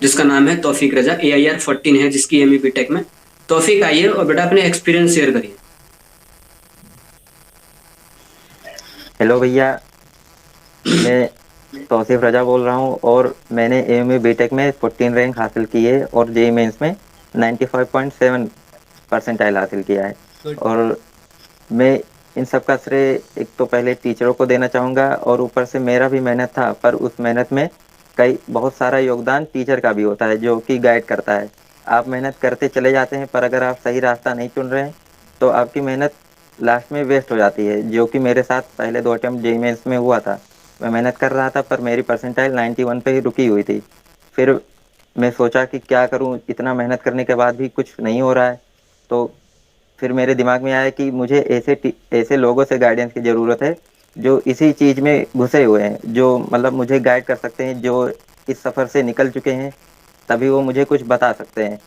जिसका नाम है तौफीक रजा, AIR 14 है जिसकी एमई बीटेक में। तौफीक आइए और बेटा अपने एक्सपीरियंस शेयर करिए।
हेलो भैया, मैं तौसीफ रजा बोल रहा हूँ और मैंने एमए बीटेक में 14 रैंक हासिल की है और जेईई मेंस में 95.7 परसेंटाइल हासिल किया है।
Good.
और मैं इन सब का श्रेय एक तो पहले टीचरों को देना चाहूँगा, और ऊपर से मेरा भी मेहनत था, पर उस मेहनत में बहुत सारा योगदान टीचर का भी होता है जो कि गाइड करता है। आप मेहनत करते चले जाते हैं, पर अगर आप सही रास्ता नहीं चुन रहे हैं तो आपकी मेहनत लास्ट में वेस्ट हो जाती है, जो कि मेरे साथ पहले 2 अटेम्प्ट जेईई मेंस में हुआ था। मैं मेहनत कर रहा था, पर मेरी परसेंटाइल 91 पे ही रुकी हुई थी। फिर मैं सोचा कि क्या करूं, इतना मेहनत करने के बाद भी कुछ नहीं हो रहा है। तो फिर मेरे दिमाग में आया कि मुझे ऐसे लोगों से गाइडेंस की ज़रूरत है जो इसी चीज़ में घुसे हुए हैं, जो मतलब मुझे गाइड कर सकते हैं, जो इस सफ़र से निकल चुके हैं, तभी वो मुझे कुछ बता सकते हैं।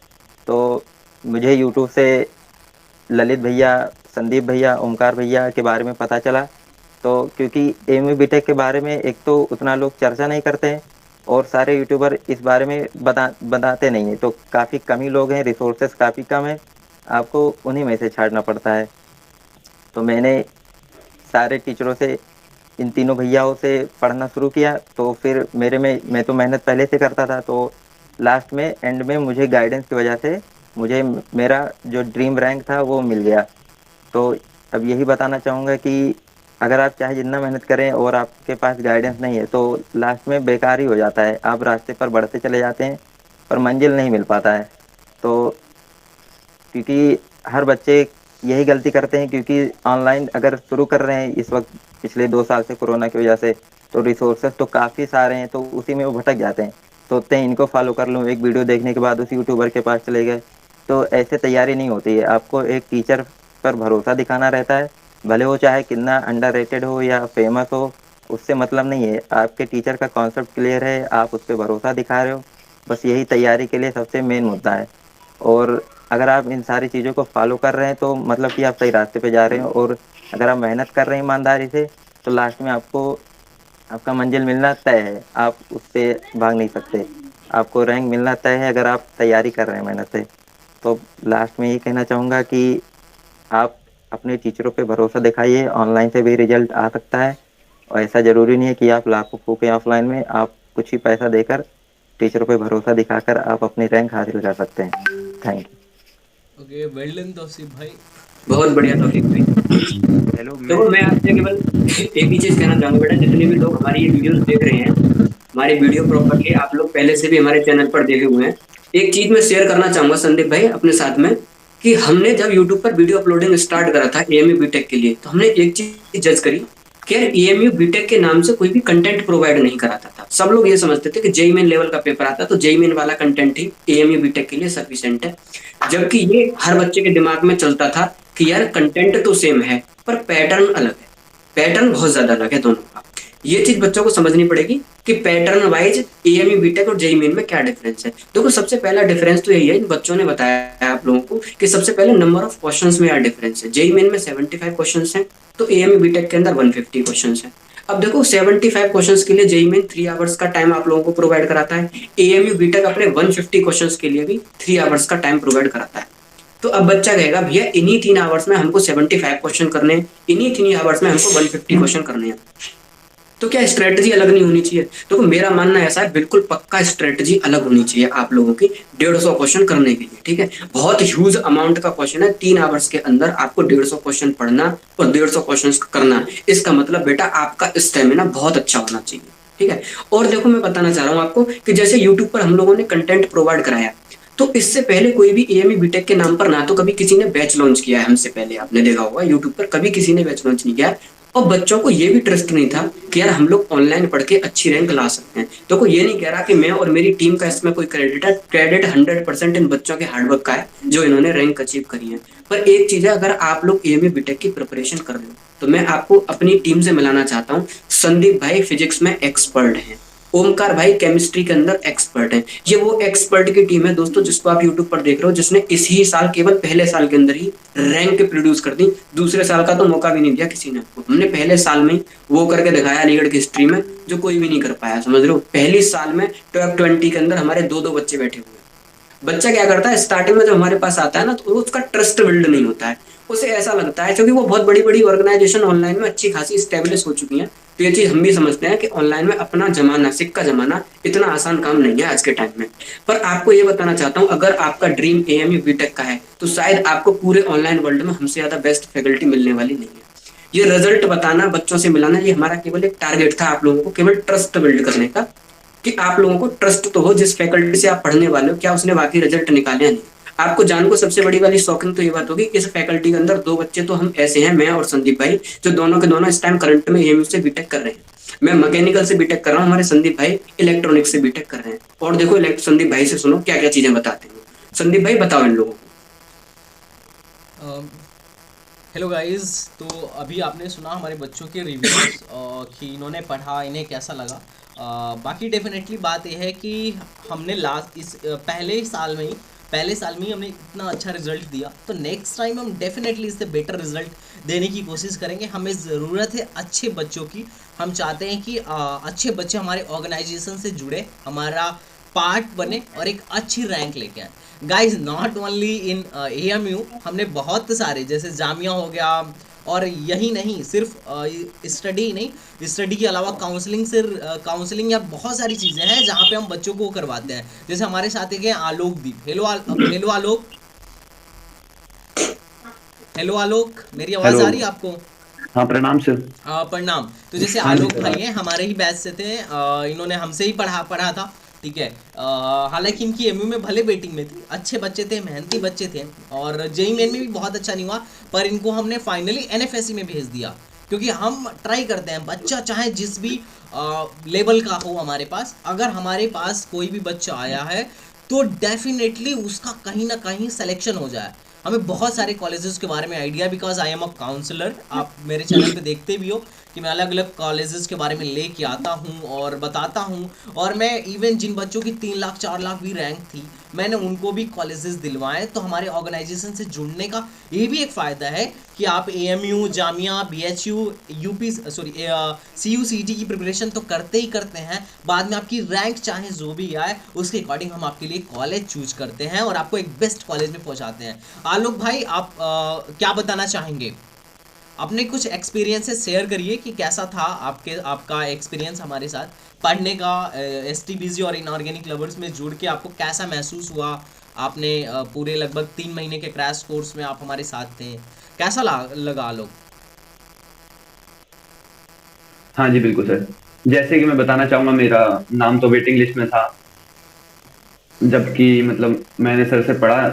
तो मुझे यूट्यूब से ललित भैया, संदीप भैया, ओमकार भैया के बारे में पता चला। तो क्योंकि एमए बीटेक के बारे में एक तो उतना लोग चर्चा नहीं करते हैं, और सारे यूट्यूबर इस बारे में बताते नहीं हैं, तो काफ़ी कम ही लोग हैं, रिसोर्सेस काफ़ी कम है, आपको उन्हीं में से छांटना पड़ता है। तो मैंने सारे टीचरों से, इन तीनों भैयाओं से पढ़ना शुरू किया। तो फिर मैं तो मेहनत पहले से करता था, तो लास्ट में एंड में मुझे गाइडेंस की वजह से मुझे मेरा जो ड्रीम रैंक था वो मिल गया। तो अब यही बताना चाहूँगा कि अगर आप चाहे जितना मेहनत करें और आपके पास गाइडेंस नहीं है तो लास्ट में बेकार ही हो जाता है, आप रास्ते पर बढ़ते चले जाते हैं पर मंजिल नहीं मिल पाता है। तो क्योंकि हर बच्चे यही गलती करते हैं, क्योंकि ऑनलाइन अगर शुरू कर रहे हैं इस वक्त, पिछले 2 साल से कोरोना की वजह से, तो रिसोर्सेज तो काफ़ी सारे हैं, तो उसी में वो भटक जाते हैं, सोचते हैं इनको फॉलो कर लूँ, एक वीडियो देखने के बाद उसी यूट्यूबर के पास चले गए। तो ऐसे तैयारी नहीं होती है, आपको एक टीचर पर भरोसा दिखाना रहता है, भले वो चाहे कितना अंडररेटेड हो या फेमस हो, उससे मतलब नहीं है, आपके टीचर का कॉन्सेप्ट क्लियर है, आप उस पर भरोसा दिखा रहे हो, बस यही तैयारी के लिए सबसे मेन मुद्दा है। और अगर आप इन सारी चीज़ों को फॉलो कर रहे हैं तो मतलब कि आप सही रास्ते पे जा रहे हो, और अगर आप मेहनत कर रहे हैं ईमानदारी से तो लास्ट में आपका मंजिल मिलना तय है, आप उससे भाग नहीं सकते, आपको रैंक मिलना तय है अगर आप तैयारी कर रहे हैं मेहनत से। तो लास्ट में ये कहना चाहूँगा कि आप अपने टीचरों पे भरोसा दिखाइए, ऑनलाइन से भी रिजल्ट आ सकता है, और ऐसा ज़रूरी नहीं है कि आप लाखों फूकें ऑफलाइन में, आप कुछ ही पैसा देकर टीचरों पे भरोसा दिखाकर आप अपनी रैंक हासिल कर सकते हैं। Thank you.
Okay, well done Tauseef भाई।
बहुत बढ़िया तौफीक भाई।
हेलो,
देखो मैं आपसे केवल एक ही चीज कहना चाहूंगा बेटा, जितने भी लोग हमारी ये वीडियोस देख रहे हैं, हमारी वीडियो प्रॉपरली आप लोग पहले से भी हमारे चैनल पर देखे हुए हैं, एक चीज मैं शेयर करना चाहूंगा संदीप भाई अपने साथ में, कि हमने जब यूट्यूब पर वीडियो अपलोडिंग स्टार्ट करा था एएमयू बीटेक के लिए, तो हमने एक चीज जज करी कि यार एएमयू बीटेक के नाम से कोई भी कंटेंट प्रोवाइड नहीं कराता था। सब लोग ये समझते थे कि जेईई मेन लेवल का पेपर आता तो जेईई मेन वाला कंटेंट ही एएमयू बीटेक के लिए सफिशिएंट है, जबकि ये हर बच्चे के दिमाग में चलता था कि यार कंटेंट तो सेम है पर पैटर्न अलग है, पैटर्न बहुत ज्यादा अलग है दोनों का। ये चीज बच्चों को समझनी पड़ेगी कि पैटर्न वाइज एएमयू बीटेक और जेईई मेन में क्या डिफरेंस है। देखो सबसे पहला डिफरेंस तो यही है, बच्चों ने बताया आप लोगों को कि सबसे पहले नंबर ऑफ क्वेश्चंस में यार डिफरेंस है। जेईई मेन में 75 क्वेश्चंस हैं तो एएमयू बीटेक के अंदर 150 क्वेश्चंस हैं। अब देखो 75 क्वेश्चंस के लिए जेईई मेन 3 आवर्स का टाइम आप लोगों को प्रोवाइड कराता है, एएमयू बीटेक अपने 150 क्वेश्चंस के लिए भी 3 आवर्स का टाइम प्रोवाइड कराता है। तो अब बच्चा कहेगा भैया इन्हीं 3 आवर्स में हमको 75 क्वेश्चन करने हैं, इन्हीं 3 आवर्स में हमको 150 क्वेश्चन करने हैं, तो क्या स्ट्रेटजी अलग नहीं होनी चाहिए? तो मेरा मानना ऐसा है, बिल्कुल पक्का स्ट्रेटजी अलग होनी चाहिए आप लोगों की 150 क्वेश्चन करने के लिए, ठीक है। बहुत ह्यूज अमाउंट का क्वेश्चन है, 3 आवर्स के अंदर आपको 150 क्वेश्चन पढ़ना और 150 क्वेश्चन करना। इसका मतलब बेटा आपका स्टेमिना बहुत अच्छा होना चाहिए, ठीक है। और देखो मैं बताना चाह रहा हूँ आपको कि जैसे यूट्यूब पर हम लोगों ने कंटेंट प्रोवाइड कराया, तो इससे पहले कोई भी एएमई बीटेक के नाम पर ना तो कभी किसी ने बैच लॉन्च किया है हमसे पहले, आपने देखा होगा यूट्यूब पर कभी किसी ने बैच लॉन्च नहीं किया है। और बच्चों को ये भी ट्रस्ट नहीं था कि यार हम लोग ऑनलाइन पढ़ के अच्छी रैंक ला सकते हैं। तो कोई ये नहीं कह रहा कि मैं और मेरी टीम का इसमें कोई क्रेडिट है, क्रेडिट 100% इन बच्चों के हार्डवर्क का है जो इन्होंने रैंक अचीव करी है। पर एक चीज है, अगर आप लोग एएमई बीटेक की प्रिपरेशन कर रहे हो तो मैं आपको अपनी टीम से मिलाना चाहता हूँ। संदीप भाई फिजिक्स में एक्सपर्ट हैं, ओमकार भाई केमिस्ट्री के अंदर एक्सपर्ट है। ये वो एक्सपर्ट की टीम है दोस्तों जिसको आप यूट्यूब पर देख रहे हो, जिसने इसी साल केवल पहले साल के अंदर ही रैंक प्रोड्यूस कर दी। दूसरे साल का तो मौका भी नहीं दिया किसी ने आपको, हमने पहले साल में ही वो करके दिखाया अलीगढ़ की हिस्ट्री में जो कोई भी नहीं कर पाया, समझ रहे हो। पहली साल में टॉप 20 के अंदर हमारे 2-2 बच्चे बैठे हुए हैं। बच्चा क्या करता है स्टार्टिंग में जब हमारे पास आता है ना, तो उसका ट्रस्ट बिल्ड नहीं होता है, उसे ऐसा लगता है क्योंकि वो बहुत बड़ी बड़ी ऑर्गेनाइजेशन ऑनलाइन में अच्छी खासी स्टेब्लिश हो चुकी हैं। तो ये चीज हम भी समझते हैं कि ऑनलाइन में अपना जमाना, सिक्का जमाना इतना आसान काम नहीं है आज के टाइम में। पर आपको ये बताना चाहता हूँ, अगर आपका ड्रीम एएमयू बीटेक का है तो शायद आपको पूरे ऑनलाइन वर्ल्ड में हमसे ज्यादा बेस्ट फैकल्टी मिलने वाली नहीं है। ये रिजल्ट बताना, बच्चों से मिलाना, ये हमारा केवल एक टारगेट था आप लोगों को केवल ट्रस्ट बिल्ड करने का, कि आप लोगों को ट्रस्ट तो हो जिस फैकल्टी से आप पढ़ने वाले हो, क्या उसने वाकई रिजल्ट निकाले या नहीं। आपको जान को सबसे बड़ी वाली शॉकिंग तो ये बात होगी, इस फैकल्टी के अंदर 2 बच्चे तो हम ऐसे हैं, मैं और संदीप भाई, जो दोनों के दोनों इस टाइम करंट में एएमयू से बीटेक कर रहे हैं। मैं मैकेनिकल से बीटेक कर रहा हूँ, हमारे संदीप भाई इलेक्ट्रॉनिक्स से बीटेक कर रहे हैं। और देखो संदीप भाई से सुनो क्या क्या चीजें बताते हैं। संदीप भाई बताओ इन लोगों को।
हेलो गाइस, तो अभी आपने सुना हमारे बच्चों के रिव्यूज कि इन्होंने पढ़ा, इन्हें कैसा लगा। बाकी डेफिनेटली बात यह है कि हमने पहले साल में ही हमने इतना अच्छा रिजल्ट दिया, तो नेक्स्ट टाइम हम डेफिनेटली इससे बेटर रिजल्ट देने की कोशिश करेंगे। हमें ज़रूरत है अच्छे बच्चों की। हम चाहते हैं कि अच्छे बच्चे हमारे ऑर्गेनाइजेशन से जुड़े, हमारा पार्ट बने और एक अच्छी रैंक लेके आए। Guys not only in AMU, हमने बहुत सारे जैसे जामिया हो गया, और यही नहीं सिर्फ स्टडी नहीं, स्टडी के अलावा काउंसलिंग या बहुत सारी चीज़ें हैं जहाँ पे हम बच्चों को करवाते हैं। जैसे हमारे साथ एक है आलोकदीप। हेलो आलोक, हेलो आलोक, मेरी आवाज़ आ रही है आपको?
हाँ प्रणाम सर।
प्रणाम। तो जैसे आलोक भाई हैं, हमारे ही बैच से थे, इन्होंने हमसे ही पढ़ा था, ठीक है। हालांकि इनकी एमयू में भले वेटिंग में थी, अच्छे बच्चे थे, मेहनती बच्चे थे, और जेईई मेन में भी बहुत अच्छा नहीं हुआ, पर इनको हमने फाइनली एनएफएससी में भेज दिया। क्योंकि हम ट्राई करते हैं, बच्चा चाहे जिस भी लेवल का हो हमारे पास, अगर हमारे पास कोई भी बच्चा आया है तो डेफिनेटली उसका कहीं ना कहीं सिलेक्शन हो जाए। हमें बहुत सारे कॉलेजेस के बारे में idea, because I am a counsellor. आप मेरे चैनल पे देखते भी हो कि मैं अलग अलग कॉलेजेस के बारे में लेके आता हूँ और बताता हूँ। और मैं इवन जिन बच्चों की 3 लाख 4 लाख भी रैंक थी, मैंने उनको भी कॉलेजेस दिलवाए। तो हमारे ऑर्गेनाइजेशन से जुड़ने का ये भी एक फ़ायदा है कि आप एएमयू, जामिया, बीएचयू, CUCET की प्रिपरेशन तो करते ही करते हैं, बाद में आपकी रैंक चाहे जो भी आए उसके अकॉर्डिंग हम आपके लिए कॉलेज चूज करते हैं और आपको एक बेस्ट कॉलेज में पहुंचाते हैं। आलोक भाई, आप क्या बताना चाहेंगे? अपने कुछ एक्सपीरियंसेस शेयर करिए कि कैसा था आपका एक्सपीरियंस हमारे साथ पढ़ने का, STBC और इनऑर्गेनिक लवर्स में जुड़ के आपको कैसा महसूस हुआ? आपने पूरे लगभग 3 महीने के क्रैश कोर्स में आप हमारे साथ थे, कैसा लगा आलोक?
हाँ जी बिल्कुल सर। जैसे कि मैं बताना चाहूँगा, मेरा नाम तो वेटिंग लिस्ट में था, जबकि मतलब मैंने सर से पढ़ा।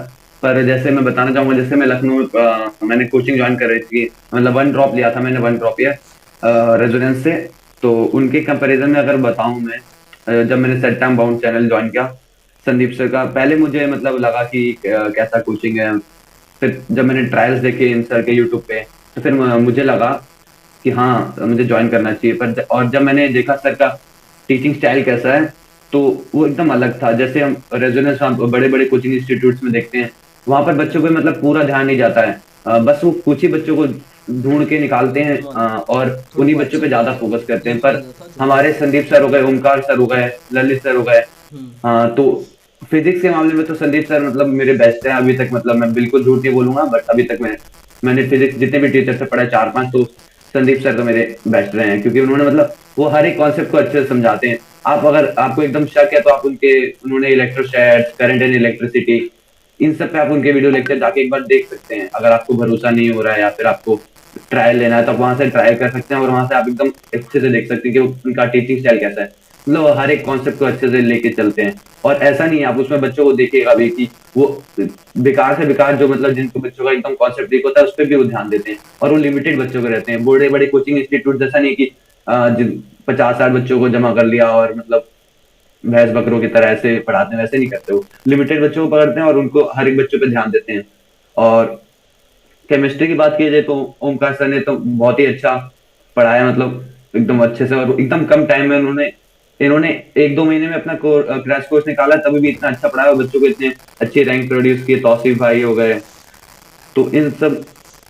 पर जैसे मैं बताना चाहूँगा, जैसे मैं लखनऊ मैंने कोचिंग ज्वाइन कर रही थी, मतलब 1 ड्रॉप लिया था मैंने, 1 ड्रॉप लिया रेजोनेंस से। तो उनके कंपैरिजन में अगर बताऊँ मैं, जब मैंने set time bound channel join किया संदीप सर का, पहले मुझे मतलब लगा कि कैसा कोचिंग है। फिर जब मैंने ट्रायल्स देखे इन सर के यूट्यूब पे, तो फिर मुझे लगा कि हाँ मुझे ज्वाइन करना चाहिए। पर और जब मैंने देखा सर का टीचिंग स्टाइल कैसा है, तो वो एकदम अलग था। जैसे हम रेजोनेंस बड़े बड़े कोचिंग इंस्टीट्यूट्स में देखते हैं, वहां पर बच्चों पे मतलब पूरा ध्यान नहीं जाता है, बस वो कुछ ही बच्चों को ढूंढ के निकालते हैं और उन्हीं बच्चों पे ज्यादा फोकस करते हैं। पर हमारे संदीप सर हो गए, ओमकार सर हो गए, ललित सर हो गए, तो फिजिक्स के मामले में तो संदीप सर मतलब मेरे बेस्ट है अभी तक। मतलब मैं बिल्कुल झूठ नहीं बोलूंगा, बट अभी तक मैंने फिजिक्स जितने भी टीचर से पढ़ा 4-5, तो संदीप सर तो मेरे बेस्ट रहे हैं, क्योंकि उन्होंने मतलब वो हर एक कॉन्सेप्ट को अच्छे से समझाते हैं। आप अगर आपको एकदम शक है तो आप उन्होंने इलेक्ट्रोस्टैट्स, करंट एंड इलेक्ट्रिसिटी, इन सब पे आप उनके वीडियो लेक्चर जाके एक बार देख सकते हैं। अगर आपको भरोसा नहीं हो रहा है या फिर आपको ट्रायल लेना है तो आप वहां से ट्रायल कर सकते हैं, और वहां से आप एकदम अच्छे से देख सकते हैं कि उनका टीचिंग स्टाइल कैसा है। मतलब वो हर एक कॉन्सेप्ट को अच्छे से लेके चलते हैं, और ऐसा नहीं है आप उसमें बच्चों को देखिएगा भी कि वो बेकार से बेकार जो मतलब जिनको बच्चों का एकदम कॉन्सेप्ट वीक होता है उस पर भी वो ध्यान देते हैं, और वो लिमिटेड बच्चों के रहते हैं। बड़े बड़े कोचिंग इंस्टीट्यूट जैसा नहीं कि 50-60 बच्चों को जमा कर लिया और मतलब भैंस बकरों की तरह ऐसे पढ़ाते हैं, वैसे नहीं करते। वो लिमिटेड बच्चों को पकड़ते हैं और उनको हर एक बच्चों पे ध्यान देते हैं। और केमिस्ट्री की बात की जाए तो ओमकार सर ने तो बहुत ही अच्छा पढ़ाया, मतलब एकदम अच्छे से, और एकदम कम टाइम में इन्होंने 1-2 महीने में अपना क्रैश कोर्स निकाला, तभी भी इतना अच्छा पढ़ाया और बच्चों को इतने अच्छे रैंक प्रोड्यूस किए। तौसीफ भाई हो गए, तो इन सब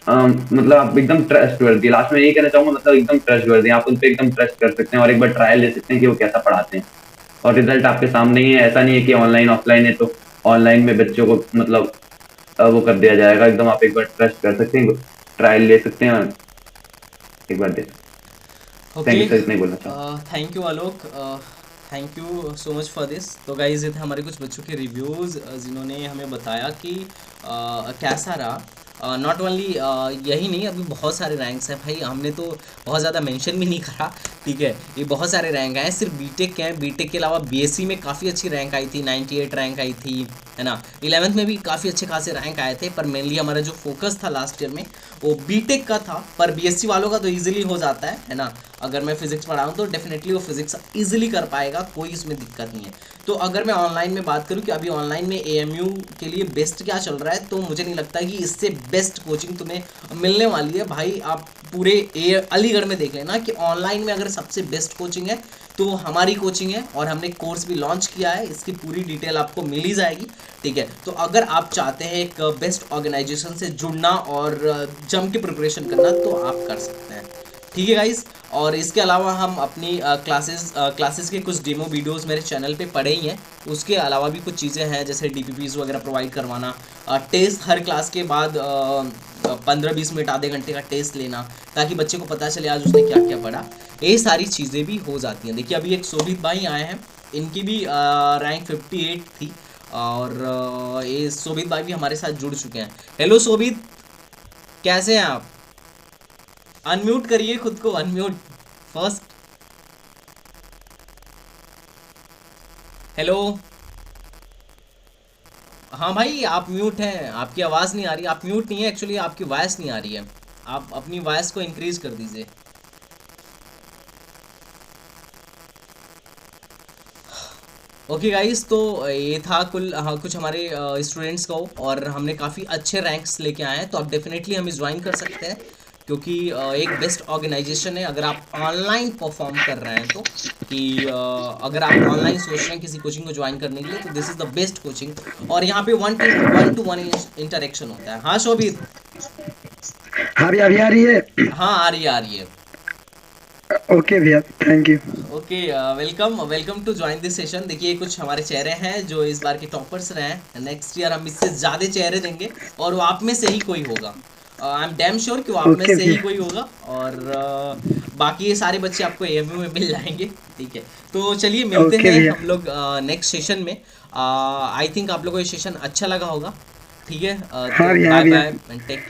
मतलब आप एकदम ट्रस्ट वर्दी, लास्ट में यही कहना चाहूंगा, मतलब एकदम ट्रस्ट वर्दी, आप उन पे एकदम ट्रस्ट कर सकते हैं और एक बार ट्रायल ले सकते हैं कि वो कैसा पढ़ाते हैं। और रिजल्ट आपके सामने ही है, ऐसा नहीं है कि ऑनलाइन ऑफलाइन है तो ऑनलाइन में बच्चों को मतलब वो कर दिया जाएगा। एकदम आप एक बार ट्रस्ट कर सकते हैं, ट्रायल ले सकते हैं, एक बार दे। थैंक यू सर, इतना ही बोलना चाहूँगा।
Thank you Alok, thank you so much for this. तो गाइज ये थे हमारे कुछ बच्चों के रिव्यूज़ जिन्होंने हमें बताया कि कैसा रहा। नॉट ओनली यही नहीं, अभी बहुत सारे रैंक्स हैं भाई, हमने तो बहुत ज़्यादा मेंशन भी नहीं करा, ठीक है। ये बहुत सारे रैंक हैं, सिर्फ बीटेक के हैं। बीटेक के अलावा बीएससी में काफ़ी अच्छी रैंक आई थी, 98 रैंक आई थी, है ना। 11th में भी काफ़ी अच्छे खासे रैंक आए थे, पर मेनली हमारा जो फोकस था लास्ट ईयर में वो बीटेक का था। पर बीएससी वालों का तो ईजिली हो जाता है ना। अगर मैं फिजिक्स पढ़ाऊँ तो डेफिनेटली वो फिजिक्स ईजिली कर पाएगा, कोई इसमें दिक्कत नहीं है। तो अगर मैं ऑनलाइन में बात करूँ कि अभी ऑनलाइन में एएमयू के लिए बेस्ट क्या चल रहा है, तो मुझे नहीं लगता कि इससे बेस्ट कोचिंग तुम्हें मिलने वाली है भाई। आप पूरे अलीगढ़ में देख लेना कि ऑनलाइन में अगर सबसे बेस्ट कोचिंग है तो हमारी कोचिंग है, और हमने कोर्स भी लॉन्च किया है, इसकी पूरी डिटेल आपको मिल ही जाएगी, ठीक है। तो अगर आप चाहते हैं एक बेस्ट ऑर्गेनाइजेशन से जुड़ना और जम के प्रिपरेशन करना तो आप कर सकते हैं, ठीक है गाइस। और इसके अलावा हम अपनी क्लासेस के कुछ डेमो वीडियोस मेरे चैनल पे पड़े ही हैं। उसके अलावा भी कुछ चीज़ें हैं जैसे DPPs वगैरह प्रोवाइड करवाना, टेस्ट हर क्लास के बाद 15-20 मिनट आधे घंटे का टेस्ट लेना, ताकि बच्चे को पता चले आज उसने क्या क्या पढ़ा। ये सारी चीज़ें भी हो जाती हैं। देखिए अभी एक शोभित भाई आए हैं, इनकी भी रैंक 58 थी, और ये शोभित भाई भी हमारे साथ जुड़ चुके हैं। हेलो शोभित, कैसे हैं आप? अनम्यूट करिए खुद को, अनम्यूट फर्स्ट। हेलो, हाँ भाई आप म्यूट हैं, आपकी आवाज़ नहीं आ रही। आप म्यूट नहीं है एक्चुअली, आपकी वॉइस नहीं आ रही है। आप अपनी वॉइस को इंक्रीज कर दीजिए। ओके गाइस, तो ये था कुछ हमारे स्टूडेंट्स को, और हमने काफ़ी अच्छे रैंक्स लेके आए हैं। तो आप डेफिनेटली हमें ज्वाइन कर सकते हैं, क्योंकि एक बेस्ट ऑर्गेनाइजेशन है। अगर आप ऑनलाइन परफॉर्म कर रहे हैं तो कि अगर आप ऑनलाइन सोच रहे हैं किसी कोचिंग को ज्वाइन करने के लिए, तो this is the best coaching. और यहाँ पे 1-to-1 इंटरेक्शन होता है। हाँ शोभित,
हाँ भैया, अभी आ रही है?
हाँ आ रही है।
ओके भैया, thank you.
Okay, welcome to join this session. देखिए कुछ हमारे चेहरे हैं जो इस बार के टॉपर्स रहे हैं। नेक्स्ट ईयर हम इससे ज़्यादा चेहरे देंगे, और वो आप में से ही कोई होगा। आई एम डैम श्योर कि वो आप में से ही कोई होगा, और बाकी ये सारे बच्चे आपको एएमयू में मिल जाएंगे, ठीक है। तो चलिए मिलते हैं हम लोग नेक्स्ट सेशन में। आई थिंक आप लोगों को ये सेशन अच्छा लगा होगा, ठीक है। Bye bye and take care.